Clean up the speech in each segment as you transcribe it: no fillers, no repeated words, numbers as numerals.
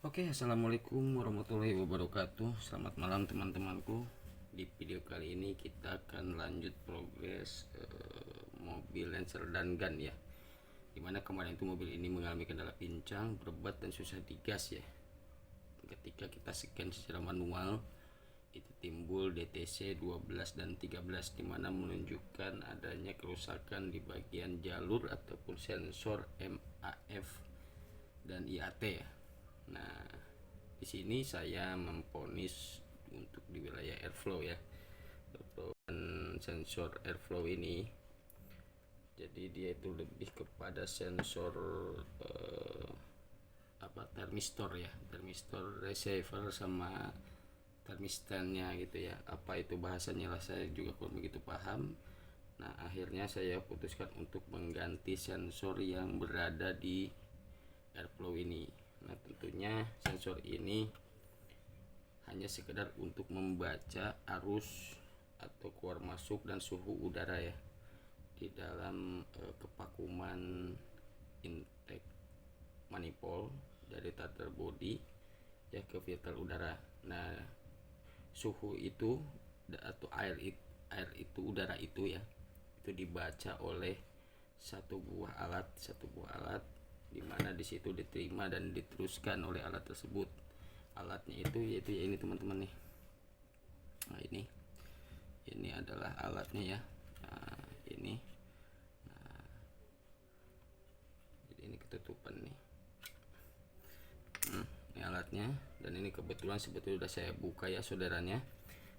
Oke, assalamualaikum warahmatullahi wabarakatuh. Selamat malam teman-temanku. Di video kali ini kita akan lanjut progres mobil Lancer dan Gun ya. Dimana kemarin itu mobil ini mengalami kendala pincang, berobat dan susah digas ya. Ketika kita scan secara manual, itu timbul DTC 12 dan 13 dimana menunjukkan adanya kerusakan di bagian jalur ataupun sensor MAF dan IAT ya. Nah, di sini saya memponis untuk di wilayah airflow ya. Dan sensor airflow ini, jadi dia itu lebih kepada sensor termistor ya, termistor receiver sama termistannya gitu ya. Apa itu bahasanya lah, saya juga kurang begitu paham. Nah, akhirnya saya putuskan untuk mengganti sensor yang berada di airflow ini. Nah, tentunya sensor ini hanya sekedar untuk membaca arus atau keluar masuk dan suhu udara ya di dalam kepakuman intake manifold dari starter body ya ke filter udara. Nah, suhu itu atau air itu udara itu ya, itu dibaca oleh satu buah alat di mana di situ diterima dan diteruskan oleh alat tersebut. Alatnya itu yaitu ya ini teman-teman nih. Nah, ini adalah alatnya ya. Nah, ini. Nah, jadi ini ketutupan nih. Ini alatnya, dan ini kebetulan sebetulnya sudah saya buka ya saudaranya.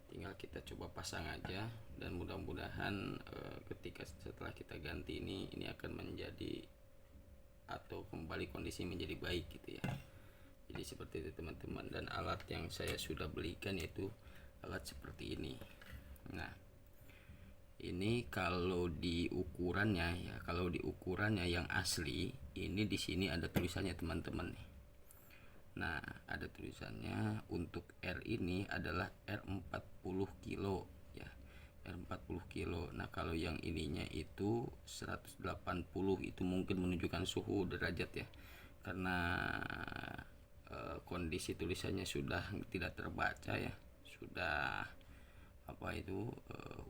Tinggal kita coba pasang aja, dan mudah-mudahan ketika setelah kita ganti ini akan menjadi atau kembali kondisi menjadi baik gitu ya. Jadi seperti itu teman-teman, dan alat yang saya sudah belikan yaitu alat seperti ini. Nah, ini kalau di ukurannya ya, kalau di ukurannya yang asli ini di sini ada tulisannya teman-teman nih. Nah, ada tulisannya untuk R ini adalah R40 kilo ya. R40 kilo. Nah, kalau yang ininya itu 180, itu mungkin menunjukkan suhu derajat ya. Karena kondisi tulisannya sudah tidak terbaca ya. Sudah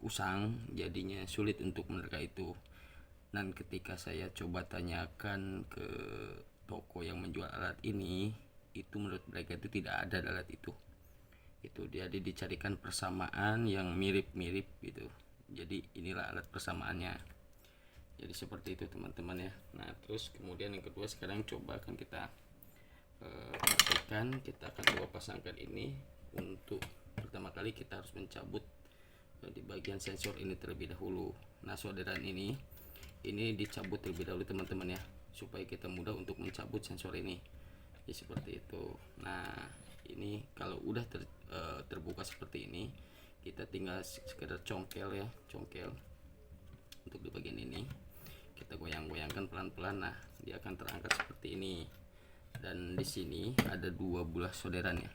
usang, jadinya sulit untuk menerka itu. Dan ketika saya coba tanyakan ke toko yang menjual alat ini, itu menurut mereka itu tidak ada alat itu dia dicarikan persamaan yang mirip-mirip gitu. Jadi inilah alat persamaannya. Jadi seperti itu teman-teman ya. Nah, terus kemudian yang kedua, sekarang coba akan kita praktekkan. Kita akan coba pasangkan ini. Untuk pertama kali kita harus mencabut di bagian sensor ini terlebih dahulu. Nah, solderan ini dicabut terlebih dahulu teman-teman ya, supaya kita mudah untuk mencabut sensor ini ya, seperti itu. Nah, ini kalau udah terbuka seperti ini, kita tinggal sekedar congkel ya, congkel untuk di bagian ini. Kita goyang-goyangkan pelan-pelan. Nah, dia akan terangkat seperti ini. Dan di sini ada dua buah solderan ya,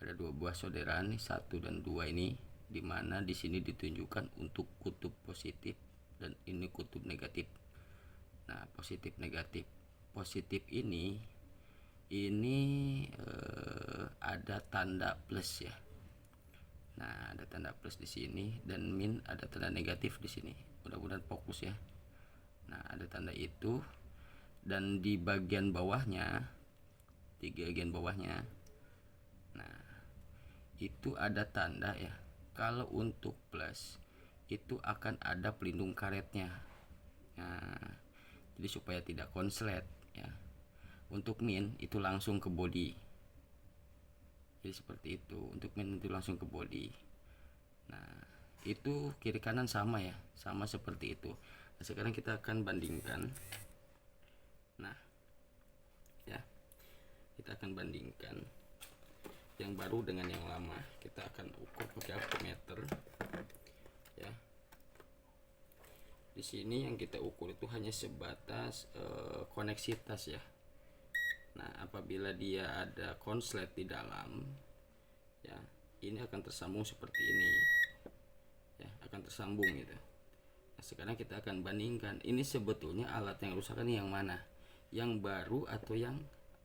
ada dua buah solderan, 1 dan 2 ini, dimana di sini ditunjukkan untuk kutub positif dan ini kutub negatif. Nah, positif negatif. Positif ini ada tanda plus ya. Nah, ada tanda plus di sini, dan min ada tanda negatif di sini. Mudah-mudahan fokus ya. Nah, ada tanda itu, dan di bagian bawahnya, di bagian bawahnya, nah itu ada tanda ya. Kalau untuk plus itu akan ada pelindung karetnya. Nah, jadi supaya tidak konslet ya. Untuk min itu langsung ke body. Jadi seperti itu. Untuk min itu langsung ke body. Nah, itu kiri kanan sama ya, sama seperti itu. Nah, sekarang kita akan bandingkan. Nah, ya, kita akan bandingkan yang baru dengan yang lama. Kita akan ukur pakai alkometer ya. Di sini yang kita ukur itu hanya sebatas koneksitas ya. Nah, apabila dia ada konslet di dalam ya, ini akan tersambung seperti ini ya, akan tersambung gitu. Nah, sekarang kita akan bandingkan, ini sebetulnya alat yang rusak ini yang mana, yang baru atau yang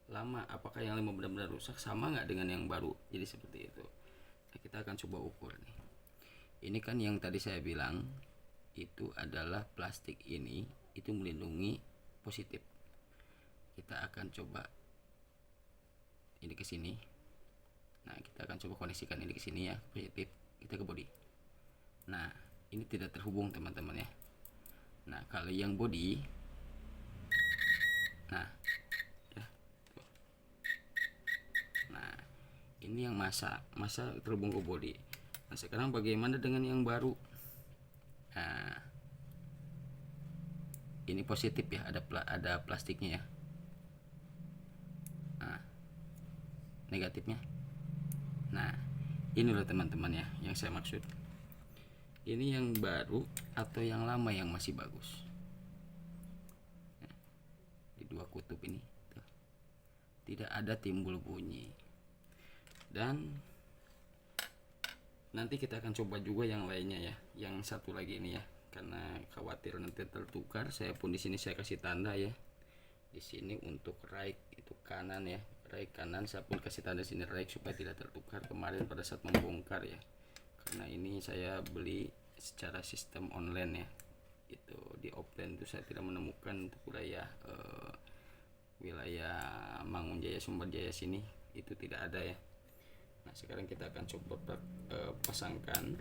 lama, apakah yang lama benar-benar rusak sama nggak dengan yang baru. Jadi seperti itu. Nah, kita akan coba ukur nih. Ini kan yang tadi saya bilang itu adalah plastik ini itu melindungi positif. Kita akan coba ini ke sini. Nah, kita akan coba koneksikan ini ke sini ya, positif. Kita ke body. Nah, ini tidak terhubung teman-teman ya. Nah, kalau yang body, nah, ya, tuh. Nah, ini yang masa terhubung ke body. Nah, sekarang bagaimana dengan yang baru? Nah, ini positif ya, ada plastiknya ya. Nah, negatifnya. Nah, ini loh teman-teman ya yang saya maksud. Ini yang baru atau yang lama yang masih bagus. Nah, di dua kutub ini tuh, tidak ada timbul bunyi. Dan nanti kita akan coba juga yang lainnya ya, yang satu lagi ini ya, karena khawatir nanti tertukar. Saya pun di sini saya kasih tanda ya. Di sini untuk right itu kanan ya, right kanan. Saya pun kasih tanda sini right supaya tidak tertukar kemarin pada saat membongkar ya. Karena ini saya beli secara sistem online ya. Itu di offline itu saya tidak menemukan untuk wilayah Mangunjaya Sumberjaya sini itu tidak ada ya. Nah, sekarang kita akan coba pasangkan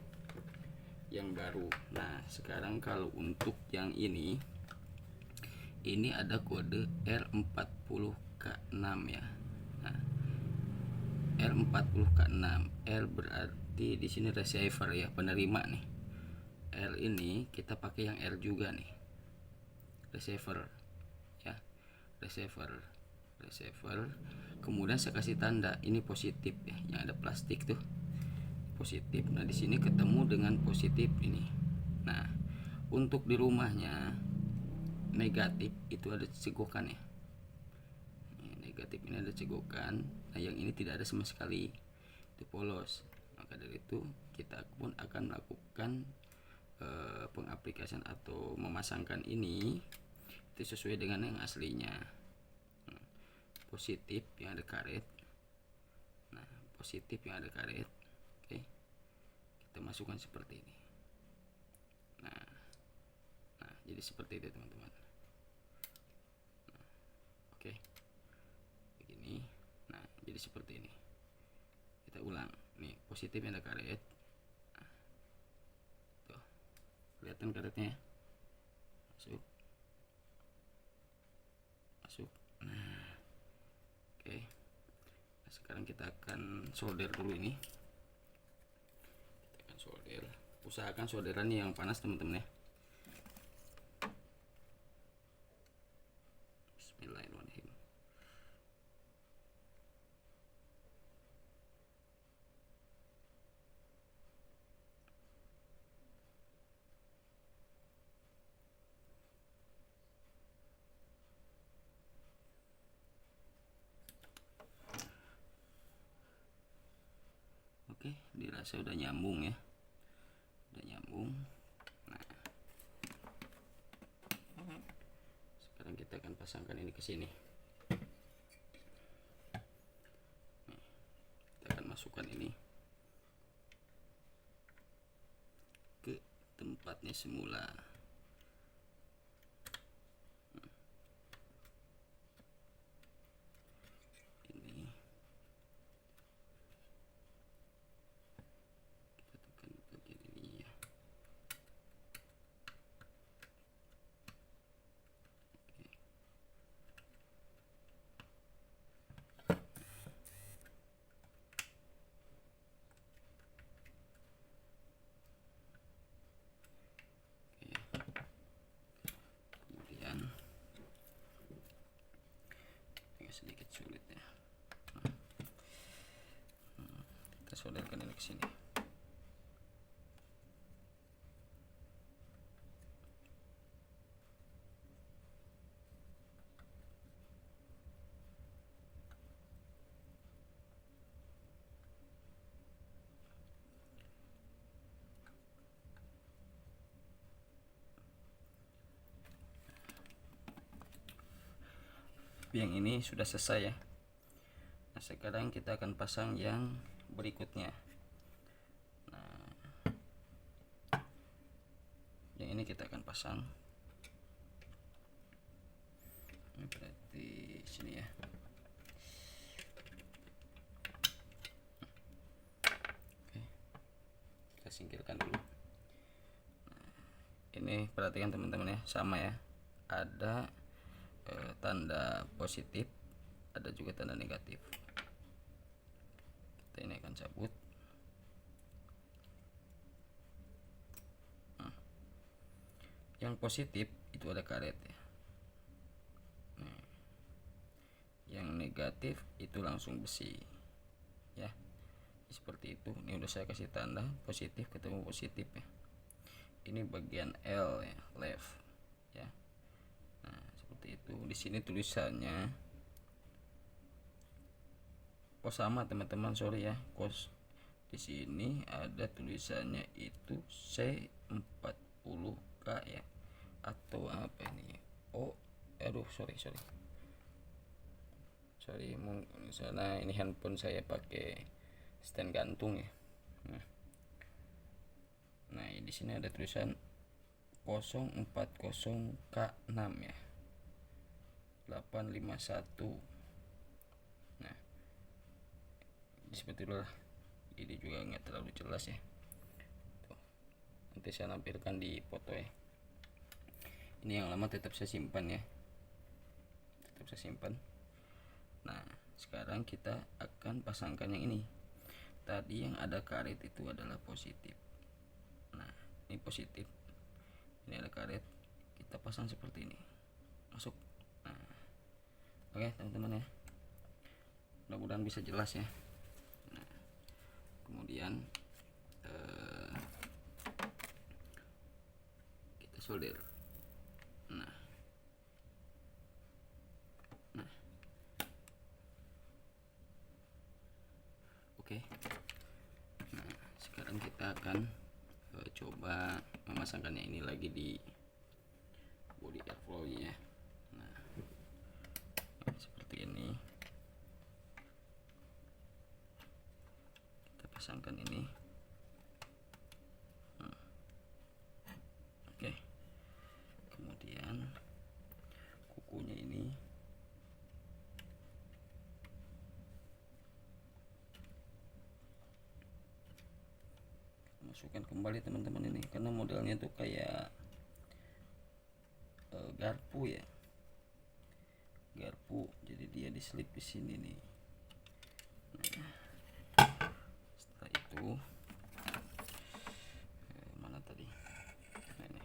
yang baru. Nah, sekarang kalau untuk yang ini ada kode R40K6 ya. Nah, R40K6. R berarti di sini receiver ya, penerima nih. R ini kita pakai yang R juga nih. Receiver ya. Receiver. Kemudian saya kasih tanda ini positif ya, yang ada plastik tuh. Positif. Nah, di sini ketemu dengan positif ini. Nah, untuk di rumahnya negatif itu ada cegokan ya. Negatif ini ada cegokan. Nah, yang ini tidak ada sama sekali, itu polos. Maka dari itu kita pun akan melakukan pengaplikasian atau memasangkan ini itu sesuai dengan yang aslinya. Positif yang ada karet. Nah, positif yang ada karet. Oke, kita masukkan seperti ini. Nah, jadi seperti itu teman-teman. Oke, begini. Nah, jadi seperti ini. Kita ulang. Nih, positif yang ada karet. Nah, tuh, kelihatan karetnya. Masuk. Nah, oke. Nah, sekarang kita akan solder dulu ini. Kita akan solder. Usahakan solderannya yang panas teman-teman ya. Bismillahirrahmanirrahim. Oke, dirasa udah nyambung ya. Udah nyambung. Nah, sekarang kita akan pasangkan ini ke sini. Nih, kita akan masukkan ini ke tempatnya semula. Ini kita tekan bagian ini ya. Kemudian ini sedikit sulit ya. Kita solderkan ini ke sini. Yang ini sudah selesai ya. Nah, sekarang kita akan pasang yang berikutnya. Nah, yang ini kita akan pasang. Ini berarti sini ya. Oke, kita singkirkan dulu. Nah, ini perhatikan teman-teman ya, sama ya. Ada tanda positif, ada juga tanda negatif. Kita ini akan cabut. Yang positif itu ada karet ya. Nah, yang negatif itu langsung besi ya, seperti itu. Ini udah saya kasih tanda positif ketemu positif ya. Ini bagian L ya, left ya. Nah, seperti itu. Di sini tulisannya sama teman-teman, sorry ya, kos di sini ada tulisannya itu C40K ya, atau apa ini, sorry mungkin sana ini handphone saya pakai stand gantung ya. Nah di sini ada tulisan 040K6 ya, 851. Nah seperti itulah. Ini juga nggak terlalu jelas ya. Tuh, nanti saya nampilkan di foto ya. Ini yang lama tetap saya simpan ya, tetap saya simpan. Nah sekarang kita akan pasangkan yang ini. Tadi yang ada karet itu adalah positif. Nah ini positif, ini ada karet, kita pasang seperti ini, masuk. Nah oke teman-teman ya, mudah-mudahan bisa jelas ya. Nah kemudian kita solder. Nah oke. Nah sekarang kita akan coba memasangkannya ini lagi di body airflow ya. Nah seperti ini kita pasangkan ini. Oke, kemudian kukunya ini masukkan kembali teman-teman ini, karena modelnya tuh kayak garpu ya, garpu, jadi dia diselip di sini nih. Nah, setelah itu mana tadi, nah, ini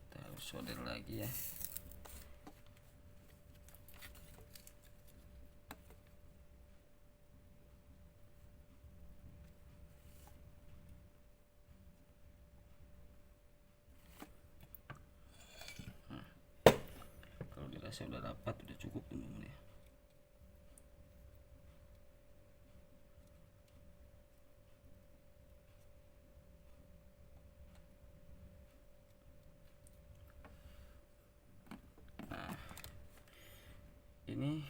kita harus solder lagi ya. Saya udah rapat, udah cukup teman-teman ya. Nah ini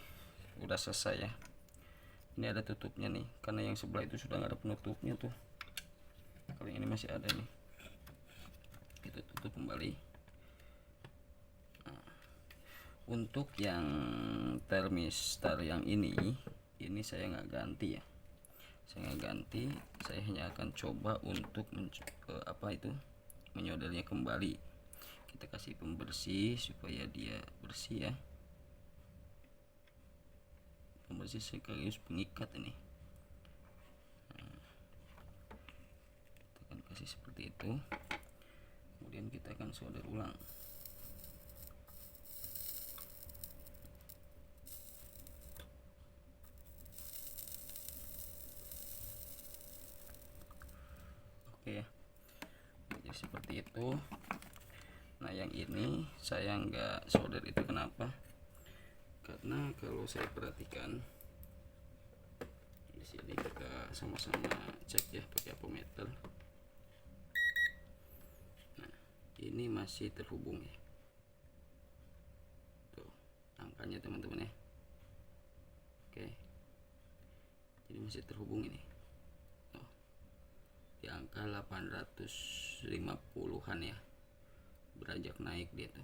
udah selesai ya. Ini ada tutupnya nih, karena yang sebelah itu sudah nggak ada penutupnya tuh. Kalau ini masih ada nih, kita tutup kembali. Untuk yang termistar yang ini saya nggak ganti ya, saya nggak ganti. Saya hanya akan coba untuk menyoldernya kembali. Kita kasih pembersih supaya dia bersih ya, pembersih sekaligus pengikat ini. Kita akan kasih seperti itu, kemudian kita akan solder ulang. Oke ya, jadi seperti itu. Nah yang ini saya nggak solder, itu kenapa? Karena kalau saya perhatikan di sini, kita sama-sama cek ya pakai apometer. Nah ini masih terhubung ya, tuh angkanya teman-teman ya. Oke, masih terhubung ini. Oh, di angka 850-an ya, beranjak naik dia tuh.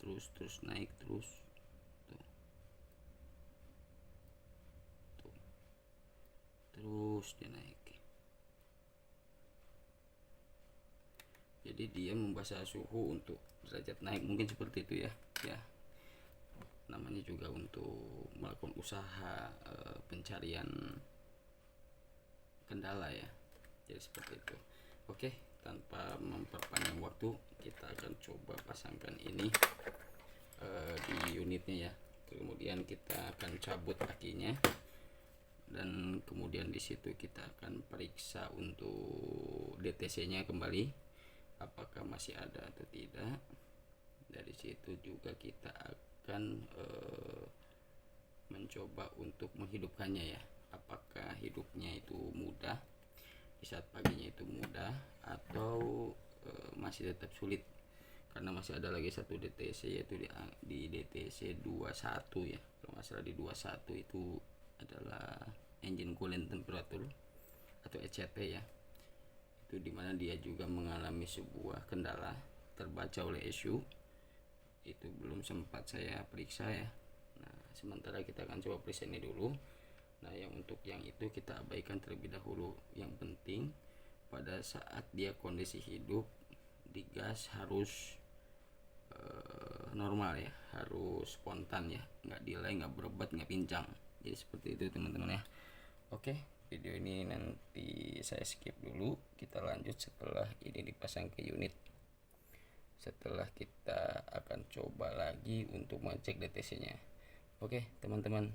Terus naik terus tuh. Terus dia naik. Jadi dia membaca suhu untuk derajat naik, mungkin seperti itu ya. Ya, namanya juga untuk melakukan usaha pencarian kendala ya. Jadi seperti itu. Oke, tanpa memperpanjang waktu, kita akan coba pasangkan ini di unitnya ya. Kemudian kita akan cabut akinya, dan kemudian di situ kita akan periksa untuk DTC-nya kembali, apakah masih ada atau tidak. Dari situ juga kita akan mencoba untuk menghidupkannya ya, apakah hidupnya itu mudah di saat paginya itu mudah, atau masih tetap sulit, karena masih ada lagi satu DTC, yaitu di DTC 21 ya, kalau nggak salah di 21 itu adalah engine coolant temperature atau ECT ya. Itu dimana dia juga mengalami sebuah kendala terbaca oleh ECU, itu belum sempat saya periksa ya. Nah, sementara kita akan coba periksa ini dulu. Nah, yang untuk yang itu kita abaikan terlebih dahulu. Yang penting pada saat dia kondisi hidup, digas harus normal ya, harus spontan ya, nggak delay, nggak berobat, nggak pincang. Jadi seperti itu teman-teman ya. Oke, video ini nanti saya skip dulu, kita lanjut setelah ini dipasang ke unit. Setelah kita akan coba lagi untuk mengecek DTC nya. Oke teman-teman,